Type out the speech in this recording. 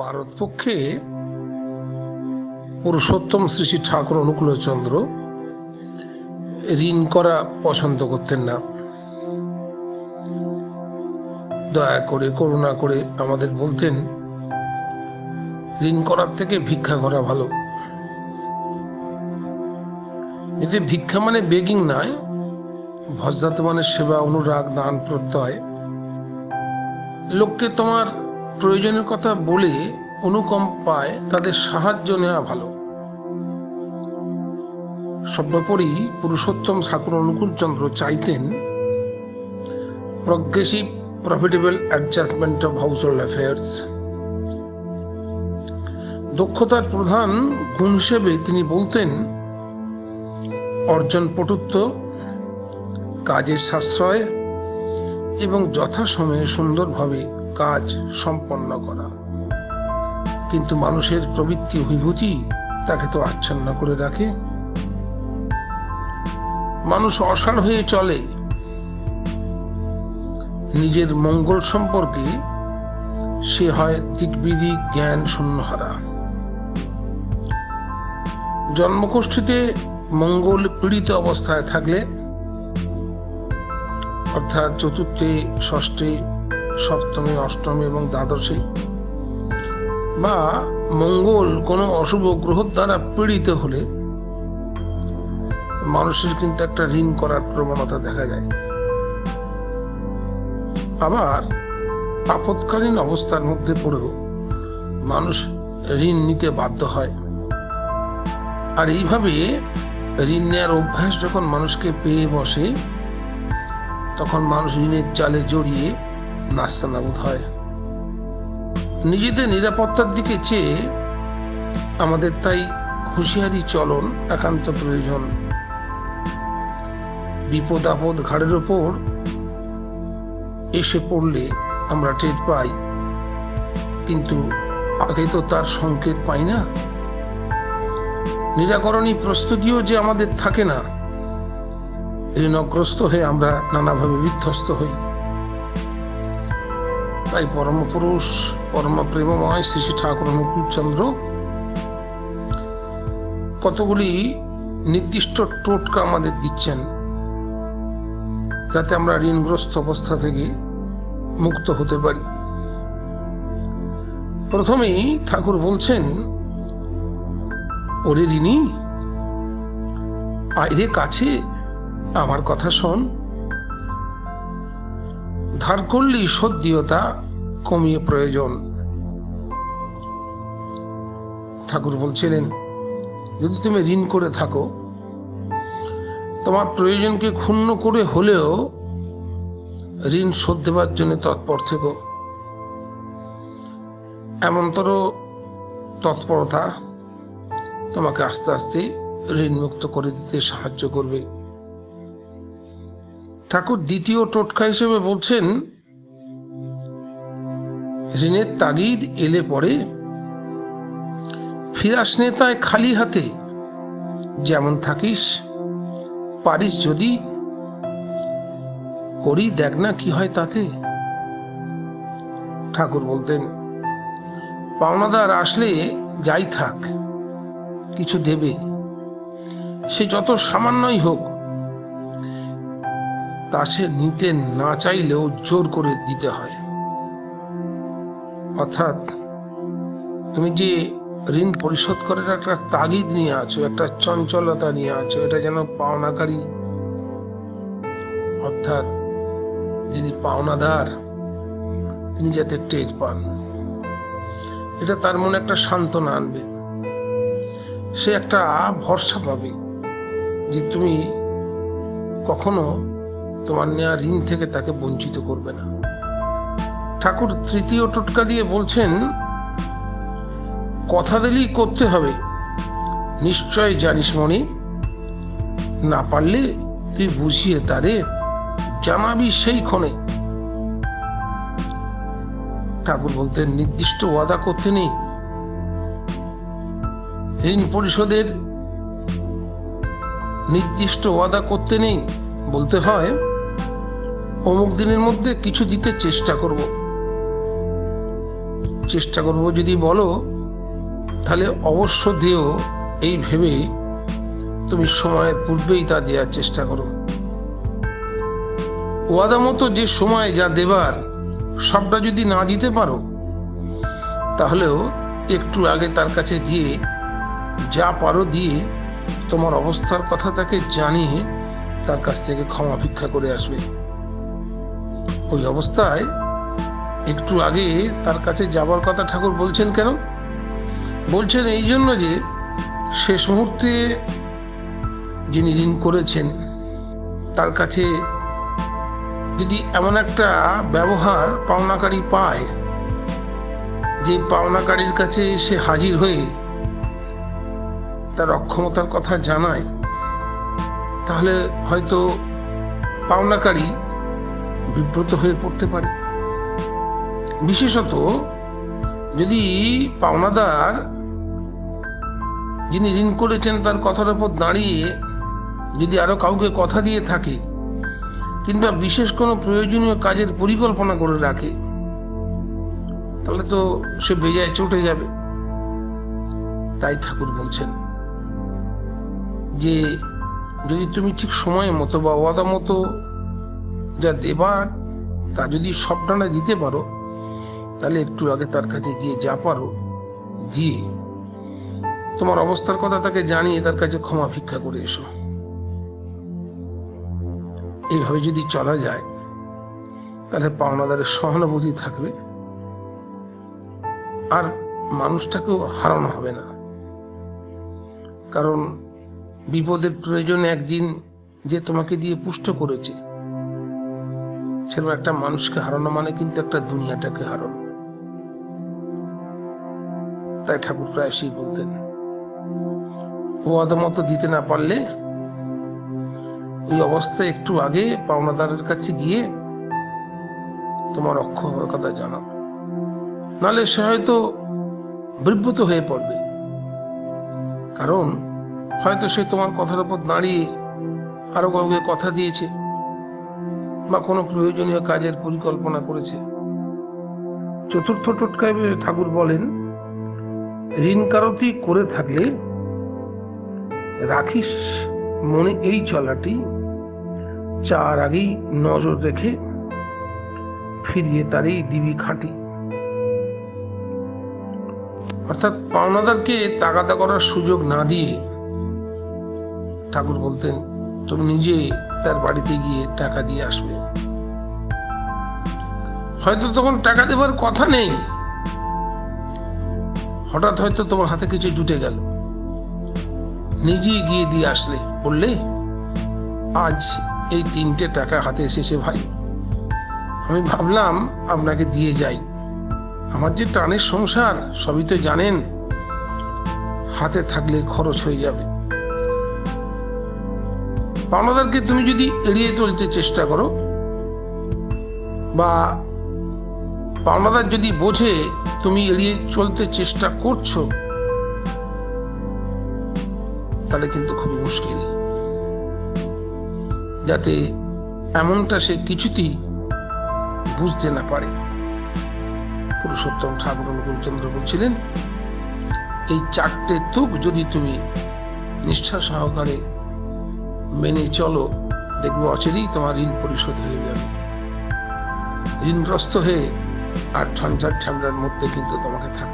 পারতপক্ষে পুরুষোত্তম শ্রী শ্রী ঠাকুর অনুকূলচন্দ্র ঋণ করা পছন্দ করতেন না। দয়া করে করুণা করে আমাদের বলতেন, ঋণ করার থেকে ভিক্ষা করা ভালো। এতে ভিক্ষা মানে বেগিং নয়, ভজদাত মানে সেবা, অনুরাগ, দান, প্রত্যয়। লোককে তোমার প্রয়োজনের কথা বলে অনুকম্পায় তাদের সাহায্য নেওয়া ভালো। সর্বোপরি পুরুষোত্তম ঠাকুর অনুকূলচন্দ্র চাইতেন progressive profitable adjustment of household affairs. দক্ষতার প্রধান গুণ হিসেবে তিনি বলতেন অর্জন পটুত্ব, কাজের সাশ্রয় এবং যথাসময়ে সুন্দরভাবে কাজ সম্পন্ন করা। কিন্তু মানুষের প্রবৃত্তি অভিভূতি তাকে তো আচ্ছন্ন করে রাখে। মানুষ অসাড় হয়ে চলে, নিজের মঙ্গল সম্পর্কে সে হয় দিকবিদিক জ্ঞান শূন্যহারা। জন্মকোষ্ঠীতে মঙ্গল পীড়িত অবস্থায় থাকলে, অর্থাৎ চতুর্থে, ষষ্ঠে, সপ্তমে, অষ্টমে এবং দ্বাদশে, বা মঙ্গল কোনো অশুভ গ্রহ দ্বারা পীড়িত হলে মানুষের কিন্তু একটা ঋণ করার প্রবণতা দেখা যায়। আবার আপৎকালীন অবস্থার মধ্যে পড়েও মানুষ ঋণ নিতে বাধ্য হয়। আর এইভাবে ঋণ নেওয়ার অভ্যাস যখন মানুষকে পেয়ে বসে, তখন মানুষ ঋণের জালে জড়িয়ে নাস্তানাবুদ হয়। নিজেদের নিরাপত্তার দিকে চেয়ে আমাদের তাই হুঁশিয়ারি চলন একান্ত প্রয়োজন। বিপদ আপদ ঘাড়ের ওপর এসে পড়লে আমরা টের পাই, কিন্তু আগে তো তার সংকেত পাই না। নিরাকরণী প্রস্তুতিও যে আমাদের থাকে না, ঋণগ্রস্ত হয়ে আমরা নানাভাবে বিধ্বস্ত হই। তাই পরম পুরুষ পরম প্রেমময় শ্রী শ্রী ঠাকুর অনুকূলচন্দ্র কতগুলি নির্দিষ্ট টোটকা আমাদের দিচ্ছেন, যাতে আমরা ঋণগ্রস্ত অবস্থা থেকে মুক্ত হতে পারি। প্রথমেই ঠাকুর বলছেন, ওরে ঋণী, আইরে কাছে, আমার কথা শোন। ধার করলি শোধ দিও তা কমিয়ে প্রয়োজন। ঠাকুর বলছিলেন, যদি তুমি ঋণ করে থাকো, তোমার প্রয়োজনকে ক্ষুণ্ণ করে হলেও ঋণ শোধ দেবার জন্য তৎপর থেকো। এমনতর তৎপরতা তোমাকে আস্তে আস্তে ঋণ মুক্ত করে দিতে সাহায্য করবে। ঠাকুর দ্বিতীয় টোটকা হিসেবে বলছেন, ঋণের তাগিদ এলে পরে ফিরাস নে তাই খালি হাতে, যেমন থাকিস, পারিস যদি, করি দেখ না কি হয় তাতে। ঠাকুর বলতেন, পাওনাদার আসলে যাই থাক, কিছু দেবে, সে যত সামান্যই হোক, তা সে নিতে না চাইলেও জোর করে দিতে হয়। অর্থাৎ তুমি যে ঋণ পরিশোধ করার একটা তাগিদ নিয়ে আছো, একটা চঞ্চলতা নিয়ে আছো, এটা যেন পাওনাকারী, অর্থাৎ যিনি পাওনাদার, তিনি যাতে টের পান। এটা তার মনে একটা সান্ত্বনা আনবে, সে একটা ভরসা পাবে যে তুমি কখনো তোমার নেওয়া ঋণ থেকে তাকে বঞ্চিত করবে না। ঠাকুর তৃতীয় টোটকা দিয়ে বলছেন, কথা দিলেই করতে হবে, নিশ্চয় জানিস মনে, না পারলে তুই বুঝিয়ে তারে জানাবি সেই ক্ষণে। ঠাকুর বলতেন, নির্দিষ্ট ওয়াদা করতে নেই, ঋণ পরিশোধের নির্দিষ্ট ওয়াদা করতে নেই, বলতে হয় অমুক দিনের মধ্যে কিছু দিতে চেষ্টা করব। চেষ্টা করবো যদি বলো, তাহলে অবশ্য দিও, এই ভেবে তুমি সময়ের পূর্বেই তা দেওয়ার চেষ্টা করো। ওয়াদা মতো যে সময় যা দেবার সবটা যদি না দিতে পারো, তাহলেও একটু আগে তার কাছে গিয়ে যা পারো দিয়ে তোমার অবস্থার কথা তাকে জানিয়ে তার কাছ থেকে ক্ষমা ভিক্ষা করে আসবে। ওই অবস্থায় একটু আগে তার কাছে যাবার কথা ঠাকুর বলছেন কেন? বলছেন এই জন্য যে শেষ মুহূর্তে যিনি ঋণ করেছেন তার কাছে যদি এমন একটা ব্যবহার পাওনাকারী পায়, যে পাওনাকারীর কাছে সে হাজির হয়ে তার অক্ষমতার কথা জানায়, তাহলে হয়তো পাওনাকারী বিব্রত হয়ে পড়তে পারে। বিশেষত যদি পাওনাদার যিনি ঋণ করেছেন তার কথার উপর দাঁড়িয়ে যদি আরো কাউকে কথা দিয়ে থাকে, কিংবা বিশেষ কোনো প্রয়োজনীয় কাজের পরিকল্পনা করে রাখে, তাহলে তো সে বেজায় চটে যাবে। তাই ঠাকুর বলছেন যে যদি তুমি ঠিক সময় মতো বা ওয়াদা মতো যা দেবার তা যদি সবটা না দিতে পারো, তাহলে একটু আগে তার কাছে গিয়ে যা পারো দিয়ে তোমার অবস্থার কথা তাকে জানিয়ে তার কাছে ক্ষমা ভিক্ষা করে এসো। এইভাবে যদি চলা যায়, তাহলে পাওনাদারের সহানুভূতি থাকবে, আর মানুষটাকেও হারানো হবে না। কারণ বিপদের প্রয়োজনে একদিন যে তোমাকে দিয়ে পুষ্ট করেছে, সেরকম একটা মানুষকে হারানো মানে কিন্তু একটা দুনিয়াটাকে হারানো। তাই ঠাকুর প্রায়শই বলতেন, ওয়াদা মতো দিতে না পারলে ওই অবস্থায় একটু আগে পাওনাদারের কাছে গিয়ে তোমার অক্ষমতার কথা জানাও, নাহলে সে হয়তো বিব্রত হয়ে পড়বে। কারণ হয়তো সে তোমার কথার উপর দাঁড়িয়ে আরো কাউকে কথা দিয়েছে বা কোনো প্রয়োজনীয় কাজের পরিকল্পনা করেছে। চতুর্থ টোটকায় ঠাকুর বলেন, ঋণ কারতি করে থাকলে রাখিস মনে এই চলাটি, চার আগেই নজর রেখে ফিরিয়ে তারই দিবি খাঁটি। অর্থাৎ পাওনাদারকে তাগাদা করার সুযোগ না দিয়ে ঠাকুর বলতেন তুমি নিজে তার বাড়িতে গিয়ে টাকা দিয়ে আসবে। হয়তো তখন টাকা দেবার কথা নেই, হঠাৎ হয়তো তোমার হাতে কিছু জুটে গেল, নিজে গিয়ে দিয়ে আসলে, বললে আজ এই 3টে টাকা হাতে এসেছে ভাই, আমি ভাবলাম আপনাকে দিয়ে যাই, আমার যে টানের সংসার সবই তো জানেন, হাতে থাকলে খরচ হয়ে যাবে। পাওনাদারকে তুমি যদি এড়িয়ে চলতে চেষ্টা করো, বা পাওনাদার যদি বোঝে তুমি এড়িয়ে চলতে চেষ্টা করছো, তাহলে কিন্তু খুবই মুশকিল। যাতে এমনটা সে কিছুতেই বুঝতে না পারে। পুরুষোত্তম ঠাকুর অনুকূলচন্দ্র বলছিলেন, এই 4টে তুক যদি তুমি নিষ্ঠা সহকারে মেনে চলো, দেখবো অচিরেই তোমার ঋণ পরিশোধ হয়ে যাবে। ঋণগ্রস্ত হয়ে আর ঝঞ্ঝাট ঝামেলার মধ্যে কিন্তু তোমাকে থাকতে